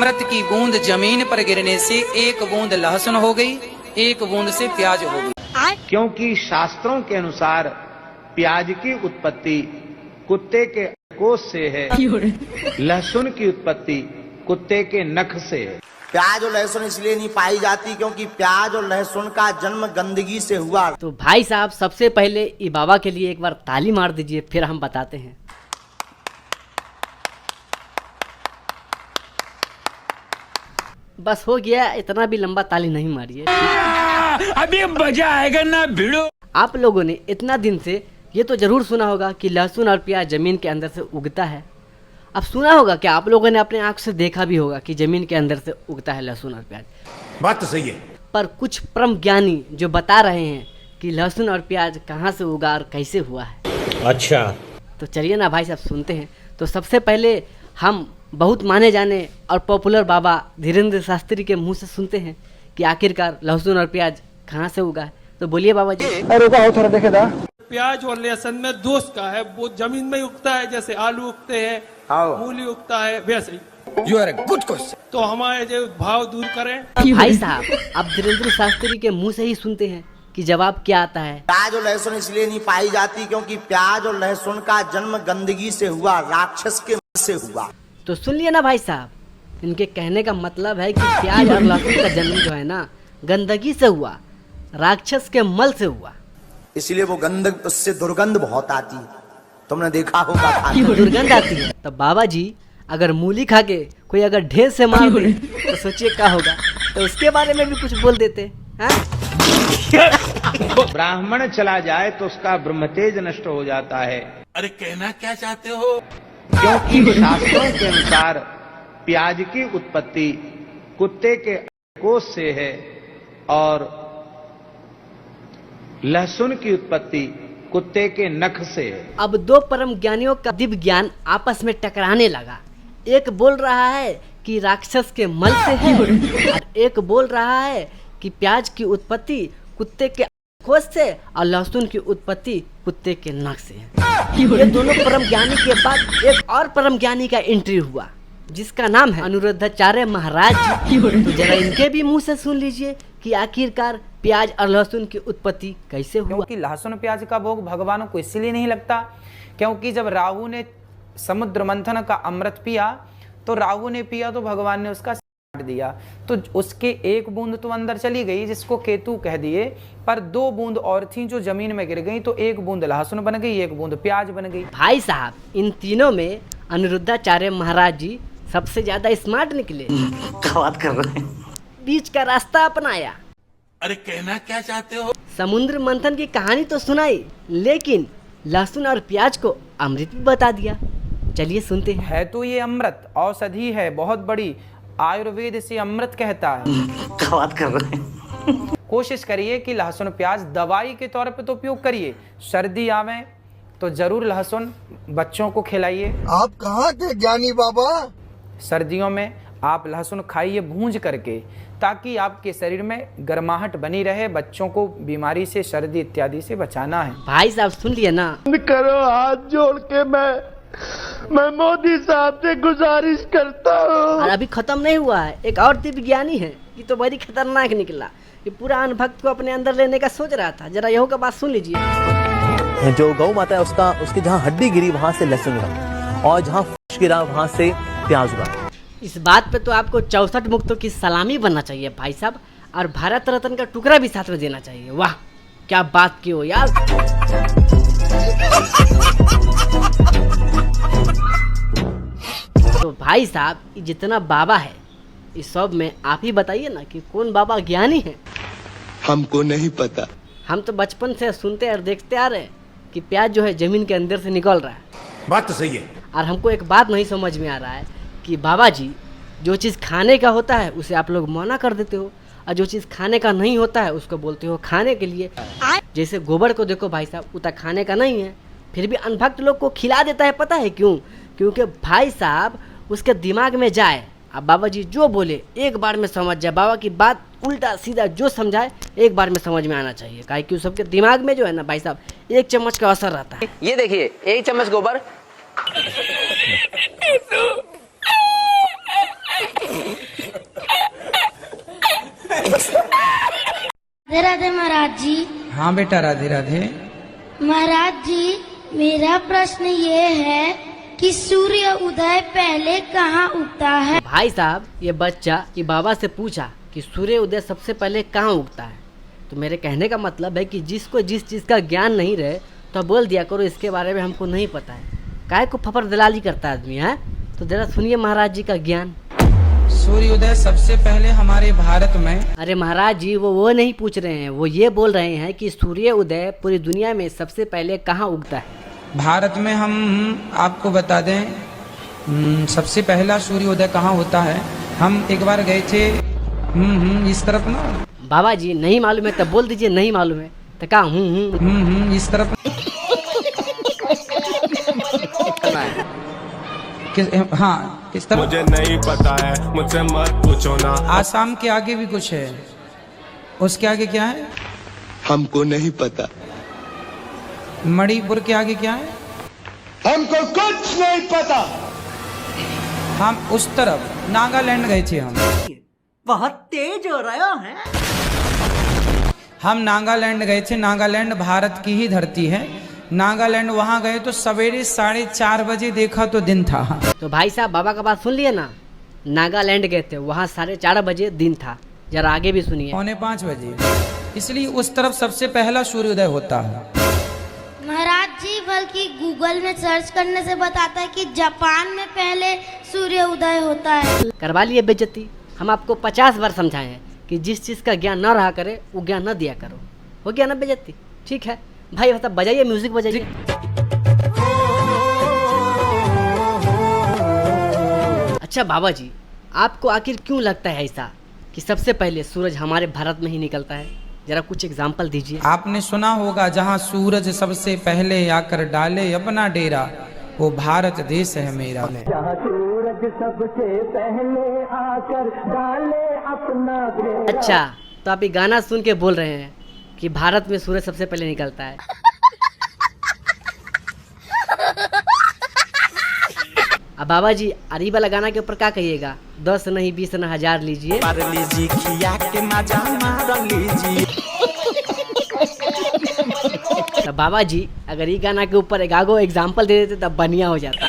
अमृत की बूंद जमीन पर गिरने से एक बूंद लहसुन हो गई, एक बूंद से प्याज हो गई। क्योंकि शास्त्रों के अनुसार प्याज की उत्पत्ति कुत्ते के कोष से है, लहसुन की उत्पत्ति कुत्ते के नख से है। प्याज और लहसुन इसलिए नहीं पाई जाती क्योंकि प्याज और लहसुन का जन्म गंदगी से हुआ। तो भाई साहब सबसे पहले ई बाबा के लिए एक बार ताली मार दीजिए, फिर हम बताते हैं। बस हो गया, इतना भी लंबा ताली नहीं मारिए। अभी मजा आएगा ना भिड़ो। आप लोगों ने इतना दिन से ये तो जरूर सुना होगा कि लहसुन और प्याज जमीन के अंदर से उगता है। अब सुना होगा कि आप लोगों ने अपने आंख से देखा भी होगा कि जमीन के अंदर से उगता है लहसुन और प्याज। बात तो सही है, पर कुछ परम ज्ञानी जो बता रहे हैं कि लहसुन और प्याज कहाँ से उगा और कैसे हुआ है। अच्छा तो चलिए ना भाई साहब सुनते हैं। तो सबसे पहले हम बहुत माने जाने और पॉपुलर बाबा धीरेन्द्र शास्त्री के मुंह से सुनते हैं कि आखिरकार लहसुन और प्याज कहाँ से उगा है। तो बोलिए बाबा जी। अरे थोड़ा देखे था। प्याज और लहसुन में दोष का है, वो जमीन में उगता है, जैसे आलू उगते हैं, मूली उगता है, वैसे ही। You are a good question. तो हमारे जो भाव दूर करें। भाई साहब अब धीरेन्द्र शास्त्री के मुंह से ही सुनते हैं कि जवाब क्या आता है। प्याज और लहसुन इसलिए नहीं पाई जाती क्योंकि प्याज और लहसुन का जन्म गंदगी से हुआ, राक्षस के मल से हुआ। तो सुन लिया ना भाई साहब, इनके कहने का मतलब है कि प्याज और लहसुन का जन्म जो है ना गंदगी से हुआ, राक्षस के मल से हुआ, इसलिए वो गंदग, उससे दुर्गंध बहुत आती है। तुमने देखा होगा दुर्गंध आती है। तो बाबा जी अगर मूली खा के कोई अगर ढेर से मार दे तो सोचिए क्या होगा। तो उसके बारे में भी कुछ बोल देते हैं। ब्राह्मण चला जाए तो उसका ब्रह्मतेज नष्ट हो जाता है। अरे कहना क्या चाहते हो? क्योंकि शास्त्रों के अनुसार प्याज की उत्पत्ति कुत्ते के कोष से है और लहसुन की उत्पत्ति कुत्ते के नख से है। अब दो परम ज्ञानियों का दिव्य ज्ञान आपस में टकराने लगा। एक बोल रहा है कि राक्षस के मल से है और एक बोल रहा है कि प्याज की उत्पत्ति कुत्ते के कोष से और लहसुन की उत्पत्ति कुत्ते के नख से है। ये दोनों परम ज्ञानी के बाद एक और परम ज्ञानी का एंट्री हुआ जिसका नाम है अनिरुद्धाचार्य महाराज जी। तो जरा इनके भी मुंह से सुन लीजिए कि आखिरकार प्याज और लहसुन की उत्पत्ति कैसे हुआ। क्योंकि लहसुन प्याज का भोग भगवानों को इसलिए नहीं लगता क्योंकि जब राहु ने समुद्र मंथन का अमृत पिया तो राहु ने पिया तो भगवान ने उसका काट दिया, तो उसके एक बूंद तो अंदर चली गई जिसको केतु कह दिए, पर दो बूंद और थी जो जमीन में गिर गई, तो एक बूंद लहसुन बन गई, एक बूंद प्याज बन गई। भाई साहब इन तीनों में अनिरुद्धाचार्य महाराज जी सबसे ज्यादा स्मार्ट निकले। क्या बात कर रहे हैं? बीच का रास्ता अपनाया। अरे कहना क्या चाहते हो? समुद्र मंथन की कहानी तो सुनाई लेकिन लहसुन और प्याज को अमृत भी बता दिया। चलिए सुनते हैं। है तो ये अमृत औषधि है बहुत बड़ी, आयुर्वेद से अमृत कहता है। क्या बात कर रहे हैं? कोशिश करिए कि लहसुन प्याज दवाई के तौर पे तो उपयोग करिए। सर्दी आवे तो जरूर लहसुन बच्चों को खिलाइए। आप कहाँ थे ज्ञानी बाबा? सर्दियों में आप लहसुन खाइए भूंज करके, ताकि आपके शरीर में गर्माहट बनी रहे। बच्चों को बीमारी से, सर्दी इत्यादि से बचाना है। भाई साहब सुन लिए ना। करो हाथ जोड़ के मैं मोदी साहब से गुजारिश करता हूँ। और अभी खत्म नहीं हुआ है, एक और दिव्य ज्ञानी है, ये तो बड़ी खतरनाक निकला। ये पूरा अनभक्त को अपने अंदर लेने का सोच रहा था। जरा यहो का बात सुन लीजिए। जो गौ माता है उसकी जहाँ हड्डी गिरी वहाँ से लहसुन उगा और जहाँ फूस गिरा वहाँ से प्याज उगा। इस बात पे तो आपको 64 मुक्तों की सलामी बनना चाहिए भाई साहब, और भारत रत्न का टुकड़ा भी साथ में देना चाहिए। वाह क्या बात की हो यार। तो भाई साहब जितना बाबा है इस सब में आप ही बताइए ना कि कौन बाबा ज्ञानी है। हमको नहीं पता। हम तो बचपन से सुनते और देखते आ रहे हैं कि प्याज जो है जमीन के अंदर से निकल रहा है। बात तो सही है। और हमको एक बात नहीं समझ में आ रहा है कि बाबा जी जो चीज़ खाने का होता है उसे आप लोग मना कर देते हो, और जो चीज़ खाने का नहीं होता है उसको बोलते हो खाने के लिए। जैसे गोबर को देखो भाई साहब, उतना खाने का नहीं है, फिर भी अनभक्त लोग को खिला देता है। पता है क्यों? क्योंकि भाई साहब उसके दिमाग में जाए। अब बाबा जी जो बोले एक बार में समझ जाए। बाबा की बात उल्टा सीधा जो समझाए एक बार में समझ में आना चाहिए, काहे कि सबके दिमाग में जो है ना भाई साहब 1 चम्मच का असर रहता है। ये देखिए 1 चम्मच गोबर राधे राधे महाराज जी। हाँ बेटा, राधे राधे। महाराज जी, मेरा प्रश्न ये है कि सूर्य उदय पहले कहाँ उगता है? भाई साहब, ये बच्चा ये बाबा से पूछा कि सूर्य उदय सबसे पहले कहाँ उगता है। तो मेरे कहने का मतलब है कि जिसको जिस चीज़ का ज्ञान नहीं रहे तो बोल दिया करो इसके बारे में हमको नहीं पता है। काहे को फफर दलाली करता आदमी है। तो जरा सुनिए महाराज जी का ज्ञान। सूर्योदय सबसे पहले हमारे भारत में। अरे महाराज जी, वो नहीं पूछ रहे हैं, वो ये बोल रहे हैं कि सूर्य उदय पूरी दुनिया में सबसे पहले कहाँ उगता है। भारत में हम आपको बता दें सबसे पहला सूर्योदय कहाँ होता है। हम एक बार गए थे इस तरफ ना। बाबा जी नहीं मालूम है तब बोल दीजिए नहीं मालूम है तो कहा इस तरफ किस तरफ मुझे नहीं पता है, मुझसे मत पूछो ना। आसाम के आगे भी कुछ है, उसके आगे क्या है हमको नहीं पता। मणिपुर के आगे क्या है हमको कुछ नहीं पता। हम उस तरफ नागालैंड गए थे। हम बहुत तेज हो रहा है। हम नागालैंड गए थे। नागालैंड भारत की ही धरती है। नागालैंड वहाँ गए तो सवेरे 4:30 बजे देखा तो दिन था। तो भाई साहब, बाबा का बात सुन लिए ना। नागालैंड गए थे, वहाँ 4:30 बजे दिन था। जरा आगे भी सुनिए। 4:45 बजे। इसलिए उस तरफ सबसे पहला सूर्योदय होता है। महाराज जी, बल्कि गूगल में सर्च करने से बताता है कि जापान में पहले सूर्य उदय होता है। करवा लिए बेइज्जती। हम आपको 50 बार समझाए हैं कि जिस चीज़ का ज्ञान न रहा करे वो ज्ञान न दिया करो। हो गया ना बेइज्जती? ठीक है भाई, मतलब बजाइए, म्यूजिक बजाइए। अच्छा बाबा जी, आपको आखिर क्यों लगता है ऐसा कि सबसे पहले सूरज हमारे भारत में ही निकलता है? जरा कुछ एग्जाम्पल दीजिए। आपने सुना होगा जहाँ सूरज सबसे पहले आकर डाले अपना डेरा, वो भारत देश है मेरा। सूरज सबसे पहले आकर डाले अपना डेरा। अच्छा, तो आप ये गाना सुन के बोल रहे हैं कि भारत में सूरज सबसे पहले निकलता है। अब बाबा जी, अरीबा लगाना के ऊपर क्या कहिएगा? 10 नहीं 20 न 1000 लीजिए। तो बाबा जी, अगर ये गाना के ऊपर एक आगो एग्जाम्पल दे देते तब बढ़िया हो जाता।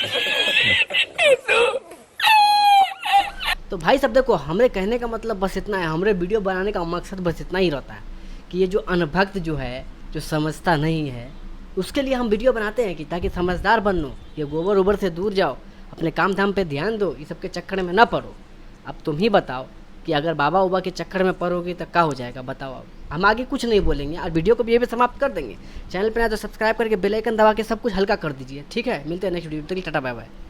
तो भाई सब देखो, हमरे कहने का मतलब बस इतना है। हमरे वीडियो बनाने का मकसद बस इतना ही रहता है कि ये जो अनभक्त जो है, जो समझता नहीं है, उसके लिए हम वीडियो बनाते हैं कि ताकि समझदार बन लो। ये गोबर उबर से दूर जाओ, अपने काम धाम पे ध्यान दो, ये सब के चक्कर में ना पड़ो। अब तुम ही बताओ कि अगर बाबा उबा के चक्कर में पड़ोगे तो क्या हो जाएगा, बताओ। अब हम आगे कुछ नहीं बोलेंगे और वीडियो को भी ये भी समाप्त कर देंगे। चैनल पर आए तो सब्सक्राइब करके बेल आइकन दबा के सब कुछ हल्का कर दीजिए। ठीक है, मिलते हैं नेक्स्ट वीडियो। तक टाटा बाय बाय।